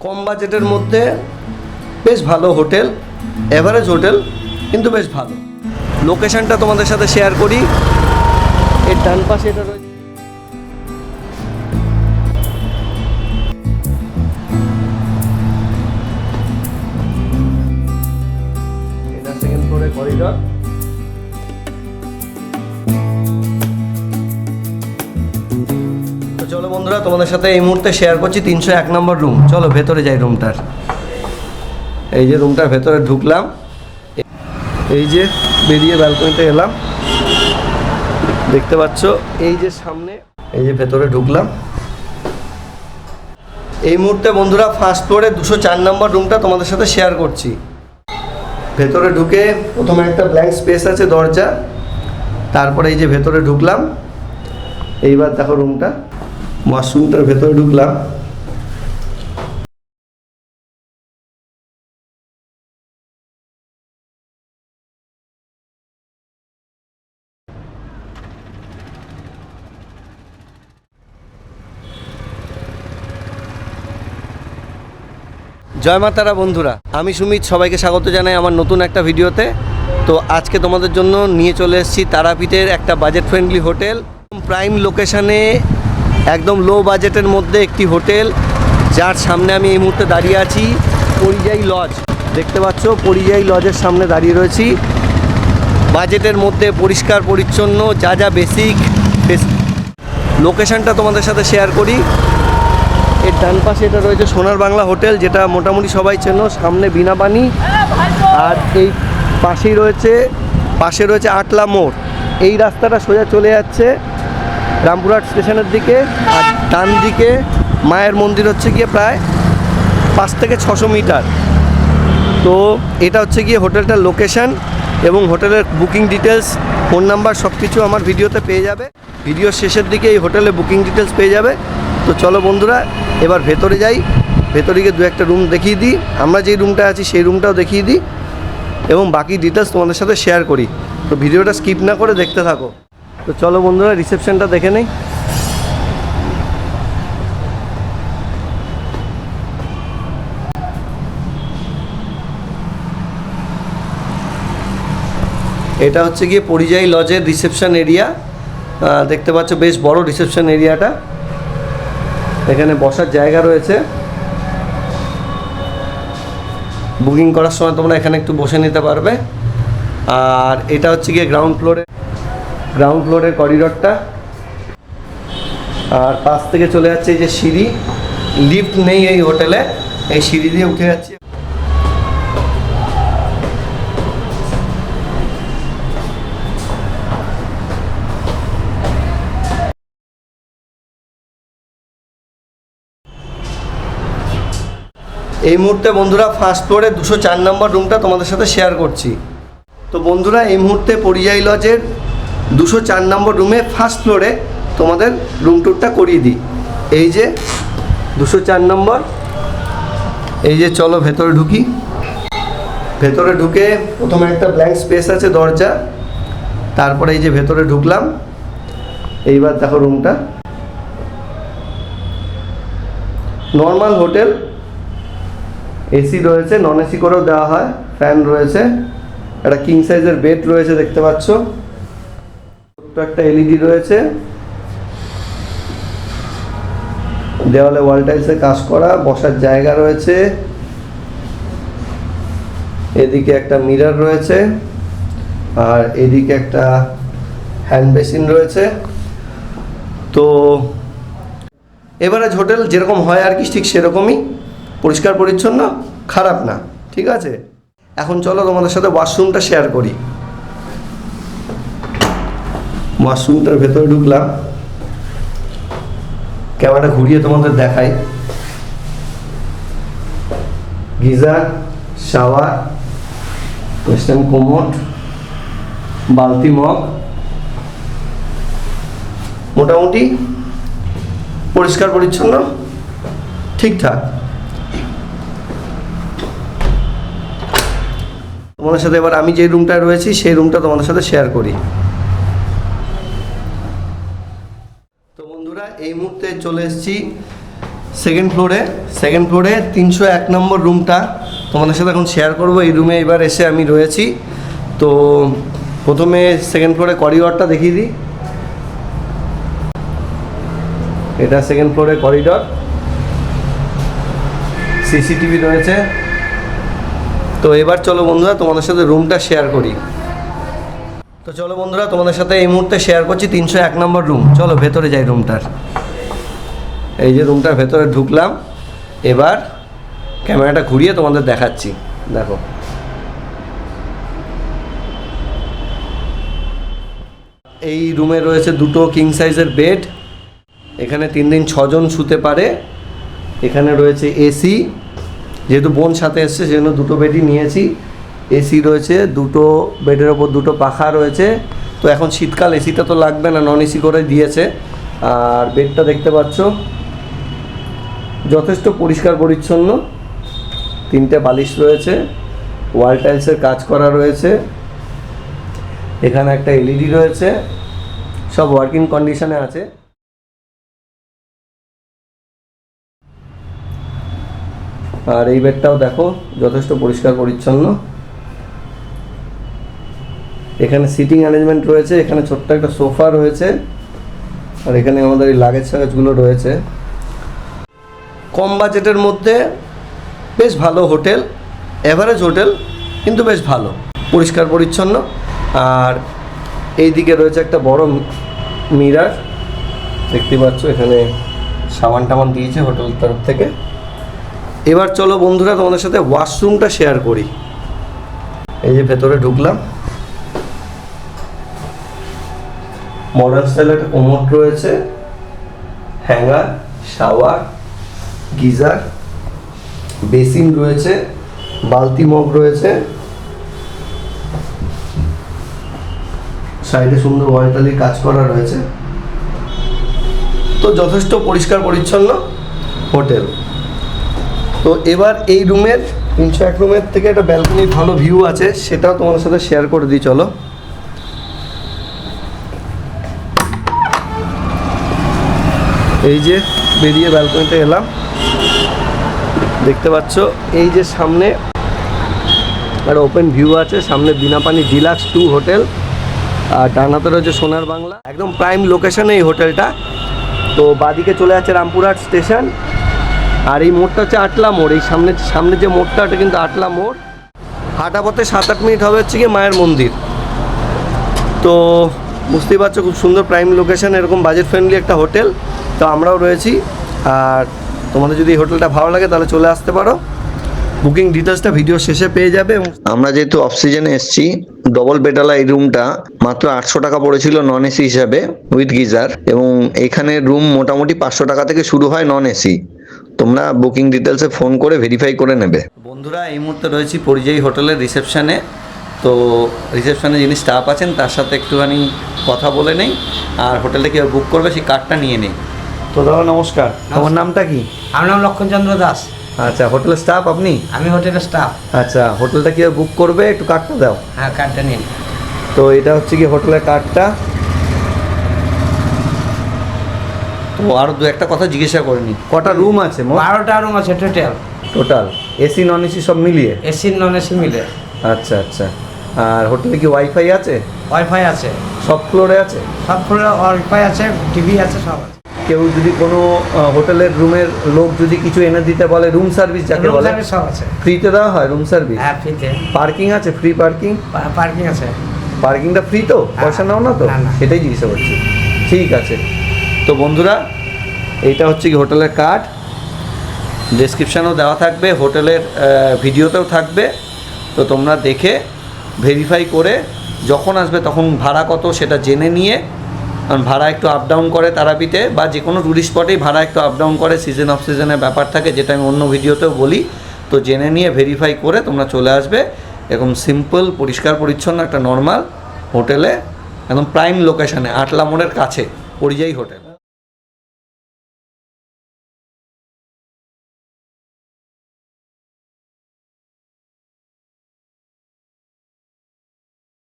কম বাজেটের মধ্যে বেশ ভালো হোটেল, এভারেজ হোটেল কিন্তু বেশ ভালো। লোকেশনটা তোমাদের সাথে শেয়ার করি। এর ডান পাশে এটা রয়েছে, এটা সেকেন্ড ফ্লোরে করিডর। তো চলো বন্ধুরা, তোমাদের সাথে এই মুহূর্তে শেয়ার করছি 301 নম্বর রুম। চলো ভেতরে যাই রুমটার। এই যে রুমটার ভেতরে ঢুকলাম, এই যে বেরিয়ে ব্যালকনিতে এলাম, দেখতে পাচ্ছ এই যে সামনে, এই যে ভেতরে ঢুকলাম। এই মুহূর্তে বন্ধুরা ফার্স্ট ফ্লোরে 204 নম্বর রুমটা তোমাদের সাথে শেয়ার করছি। ভেতরে ঢুকে প্রথমে একটা ব্ল্যাঙ্ক স্পেস আছে দরজা, তারপরে এই যে ভেতরে ঢুকলাম। এইবার দেখো রুমটা, ওয়াশরুমটার ভেতরে ঢুকলাম। জয় মা তারা বন্ধুরা, আমি সুমিত, সবাইকে স্বাগত জানাই আমার নতুন একটা ভিডিওতে। তো আজকে তোমাদের জন্য নিয়ে চলে এসেছি তারাপীঠের একটা বাজেট ফ্রেন্ডলি হোটেল, প্রাইম লোকেশানে, একদম লো বাজেটের মধ্যে একটি হোটেল, যার সামনে আমি এই মুহূর্তে দাঁড়িয়ে আছি। পরিযায়ী লজ, দেখতে পাচ্ছ পরিযায়ী লজের সামনে দাঁড়িয়ে রয়েছি। বাজেটের মধ্যে পরিষ্কার পরিচ্ছন্ন, যা যা বেসিক লোকেশানটা তোমাদের সাথে শেয়ার করি। এর ডান পাশে এটা রয়েছে সোনার বাংলা হোটেল, যেটা মোটামুটি সবাই চেনো, সামনে বিনাপানি। আর এই পাশে রয়েছে আটলা মোড়। এই রাস্তাটা সোজা চলে যাচ্ছে রামপুরহাট স্টেশনের দিকে। আর ডান দিকে মায়ের মন্দির হচ্ছে গিয়ে প্রায় 5 থেকে 600 মিটার। তো এটা হচ্ছে গিয়ে হোটেলটার লোকেশান, এবং হোটেলের বুকিং ডিটেলস, ফোন নাম্বার সব কিছু আমার ভিডিওতে পেয়ে যাবে। ভিডিওর শেষের দিকে এই হোটেলের বুকিং ডিটেলস পেয়ে যাবে। তো চলো বন্ধুরা, এবার ভেতরে যাই। ভেতরে গিয়ে 2-1টা রুম দেখিয়ে দিই, আমরা যেই রুমটা আছি সেই রুমটাও দেখিয়ে দিই, এবং বাকি ডিটেলস তোমাদের সাথে শেয়ার করি। তো ভিডিওটা স্কিপ না করে দেখতে থাকো। তো চলো বন্ধুরা, রিসেপশনটা দেখে নেই। এটা হচ্ছে গিয়ে পরিযায়ী লজের রিসেপশন এরিয়া। দেখতে পাচ্ছ বেশ বড় রিসেপশন এরিয়াটা। এখানে বসার জায়গা রয়েছে, বুকিং করার সময় তোমরা এখানে একটু বসে নিতে পারবে। আর এটা হচ্ছে গিয়ে গ্রাউন্ড ফ্লোরের করিডরটা। আর পাশ থেকে চলে যাচ্ছে এই যে সিঁড়ি, লিফট নেই এই হোটেলে, এই সিঁড়ি দিয়ে উঠে যাচ্ছে। এই মুহূর্তে বন্ধুরা ফার্স্ট ফ্লোরে 204 নম্বর রুমটা তোমাদের সাথে শেয়ার করছি। তো বন্ধুরা এই মুহূর্তে পরিযায়ী লজের 204 নম্বর রুমে ফার্স্ট ফ্লোরে তোমাদের রুম ট্যুরটা করিয়ে দিই। এই যে 204 নম্বর, এই যে চলো ভেতরে ঢুকি। ভেতরে ঢুকে প্রথমে একটা ব্ল্যাঙ্ক স্পেস আছে দরজা, তারপরে এই যে ভেতরে ঢুকলাম। এইবার দেখো রুমটা, নর্মাল হোটেল, এসি রয়েছে, নন এসি করেও দেওয়া হয়, ফ্যান রয়েছে, একটা কিং সাইজের বেড রয়েছে দেখতে পাচ্ছ, ছোট্ট একটা এলইডি রয়েছে, দেওয়ালে ওয়াল টাইলসে কাজ করা, বসার জায়গা রয়েছে, এদিকে একটা মিরর রয়েছে, আর এদিকে একটা হ্যান্ড বেসিন রয়েছে। তো এভারেজ হোটেল যেরকম হয় আর কি, ঠিক সেরকমই, পরিষ্কার পরিচ্ছন্ন, খারাপ না, ঠিক আছে। এখন চলো তোমাদের সাথে ওয়াশরুমটা শেয়ার করি। ওয়াশরুমটার ভেতরে ঢুকলাম, ক্যামেরা ঘুরিয়ে তোমাদের দেখাই। গিজার, শাওয়ার, ওয়েস্টার্ন কোমোড, বালতি, মগ, মোটামুটি পরিষ্কার পরিচ্ছন্ন, ঠিকঠাক। তোমাদের সাথে এবার আমি যে রুমটায় রয়েছি সেই রুমটা তোমাদের সাথে শেয়ার করি। তো বন্ধুরা এই মুহূর্তে চলে এসেছি সেকেন্ড ফ্লোরে 301 নম্বর রুমটা তোমাদের সাথে এখন শেয়ার করব। এই রুমে এবার এসে আমি রয়েছি। তো প্রথমে সেকেন্ড ফ্লোরে করিডরটা দেখিয়ে দিই। এটা সেকেন্ড ফ্লোরে করিডর, সিসিটিভি রয়েছে। তো এবার চলো বন্ধুরা তোমাদের সাথে রুমটা শেয়ার করি। তো চলো বন্ধুরা তোমাদের সাথে এই মুহূর্তে শেয়ার করছি 301 নম্বর রুম। চলো ভেতরে যাই রুমটার। এই যে রুমটার ভেতরে ঢুকলাম, এবার ক্যামেরাটা ঘুরিয়ে তোমাদের দেখাচ্ছি। দেখো এই রুমে রয়েছে দুটো কিং সাইজের বেড, এখানে 3 জন শুতে পারে। এখানে রয়েছে এসি, যেহেতু বোন সাথে এসছে সেজন্য দুটো বেডই নিয়েছি। এসি রয়েছে, দুটো বেডের ওপর দুটো পাখা রয়েছে। তো এখন শীতকাল এসিটা তো লাগবে না, নন এসি করে দিয়েছে। আর বেডটা দেখতে পাচ্ছ যথেষ্ট পরিষ্কার পরিচ্ছন্ন, 3টে বালিশ রয়েছে, ওয়াল টাইলসের কাজ করা রয়েছে। এখানে একটা এলইডি রয়েছে, সব ওয়ার্কিং কন্ডিশনে আছে। আর এই বেডটাও দেখো যথেষ্ট পরিষ্কার পরিচ্ছন্ন। এখানে সিটিং অ্যারেঞ্জমেন্ট রয়েছে, এখানে ছোট্ট একটা সোফা রয়েছে, আর এখানে আমাদের এই লাগেজ সাগেজগুলো রয়েছে। কম বাজেটের মধ্যে বেশ ভালো হোটেল, এভারেজ হোটেল কিন্তু বেশ ভালো, পরিষ্কার পরিচ্ছন্ন। আর এই দিকে রয়েছে একটা বড় মিরার, দেখতে পাচ্ছ এখানে সাবান টাবান দিয়েছে হোটেল তরফ থেকে। এবার চলো বন্ধুরা তোমাদের সাথে ওয়াশরুমটা শেয়ার করি। এই যে ভেতরে ঢুকলাম, মডার্ন স্টাইল একটা কোমোড রয়েছে, হ্যাঙ্গার, শাওয়ার, গিজার, বেসিন রয়েছে, বালতি মগ রয়েছে, সাইডে সুন্দর ওয়ালটালির কাজ করা রয়েছে। তো যথেষ্ট পরিষ্কার পরিচ্ছন্ন হোটেল। তো এবার এই রুমের 301 রুমের থেকে একটা ব্যালকনির ভালো ভিউ আছে, সেটাও তোমাদের সাথে শেয়ার করে দিই। চলো এই যে বেরিয়ে ব্যালকনিতে এলাম, দেখতে পাচ্ছ এই যে সামনে আর ওপেন ভিউ আছে, সামনে বিনাপানি ডিলাক্স 2 হোটেল, আর ডানাতে রয়েছে সোনার বাংলা। একদম প্রাইম লোকেশনে এই হোটেলটা। তো বাদিকে চলে যাচ্ছে রামপুরহাট স্টেশন, আর এই মোড়টা হচ্ছে আটলা মোড়। এই সামনে যে মোড়টা ওটা কিন্তু আটলা মোড়। হাঁটা পথে 7-8 মিনিট হবে হচ্ছে কি মায়ের মন্দির। তো বুঝতেই পারছো খুব সুন্দর প্রাইম লোকেশন, এরকম বাজেট ফ্রেন্ডলি একটা হোটেল। তো আমরাও রয়েছি, আর তোমাদের যদি এই হোটেলটা ভালো লাগে তাহলে চলে আসতে পারো। বুকিং ডিটেলসটা ভিডিও শেষে পেয়ে যাবে। আমরা যেহেতু অফ সিজনে এসেছি, ডবল বেডওয়ালা এই রুমটা মাত্র 800 টাকা পড়েছিল নন এসি হিসাবে উইথ গিজার, এবং এখানে রুম মোটামুটি 500 টাকা থেকে শুরু হয় নন এসি। তোমরা বুকিং ডিটেলসে ফোন করে ভেরিফাই করে নেবে। বন্ধুরা এই মুহূর্তে রয়েছি পরিযায়ী হোটেলের রিসেপশানে। তো রিসেপশানে যিনি স্টাফ আছেন তার সাথে একটুখানি কথা বলে নেই, আর হোটেলটা কীভাবে বুক করবে সেই কার্ডটা নিয়ে নেই। তো দাদা নমস্কার, তোমার নামটা কি? আমার নাম লক্ষণচন্দ্র দাস। আচ্ছা, হোটেলের স্টাফ আপনি? আমি হোটেলের স্টাফ। আচ্ছা, হোটেলটা কীভাবে বুক করবে একটু কার্ডটা দাও। হ্যাঁ, কার্ডটা নিন। তো এটা হচ্ছে কি হোটেলের কার্ডটা। তো আরও 2-1 কথা জিজ্ঞাসা করে নি, কটা রুম আছে? 12টা রুম আছে টোটাল এসি নন এসি সব মিলিয়ে? এসি নন এসি মিলে। আচ্ছা আচ্ছা। আর হোটেলে কি ওয়াইফাই আছে? ওয়াইফাই আছে, সব ফ্লোরে আছে? সব ফ্লোরে ওয়াইফাই আছে, টিভি আছে, সব আছে। কেউ যদি কোনো হোটেলের রুমের লোক যদি কিছু এনে দিতে বলে, রুম সার্ভিস যাকে বলে, সব আছে। ফ্রিতে দেওয়া হয় রুম সার্ভিস? হ্যাঁ, ফ্রিতে। পার্কিং আছে? Free parking? পার্কিং আছে। পার্কিংটা ফ্রি তো? পয়সা নাও না তো? সেটাই জিজ্ঞাসা করছি। ঠিক আছে। তো বন্ধুরা এইটা হচ্ছে কি হোটেলের কার্ড, ডেসক্রিপশানেও দেওয়া থাকবে, হোটেলের ভিডিওতেও থাকবে। তো তোমরা দেখে ভেরিফাই করে যখন আসবে তখন ভাড়া কত সেটা জেনে নিয়ে, কারণ ভাড়া একটু আপ ডাউন করে তারাপীঠে বা যে কোনো টুরিস্ট স্পটেই ভাড়া একটু আপ ডাউন করে, সিজন অফ সিজনের ব্যাপার থাকে, যেটা আমি অন্য ভিডিওতেও বলি। তো জেনে নিয়ে ভেরিফাই করে তোমরা চলে আসবে এরকম সিম্পল পরিষ্কার পরিচ্ছন্ন একটা নর্মাল হোটেলে, একদম প্রাইম লোকেশানে আটলা মোড়ের কাছে পরিযায়ী হোটেল।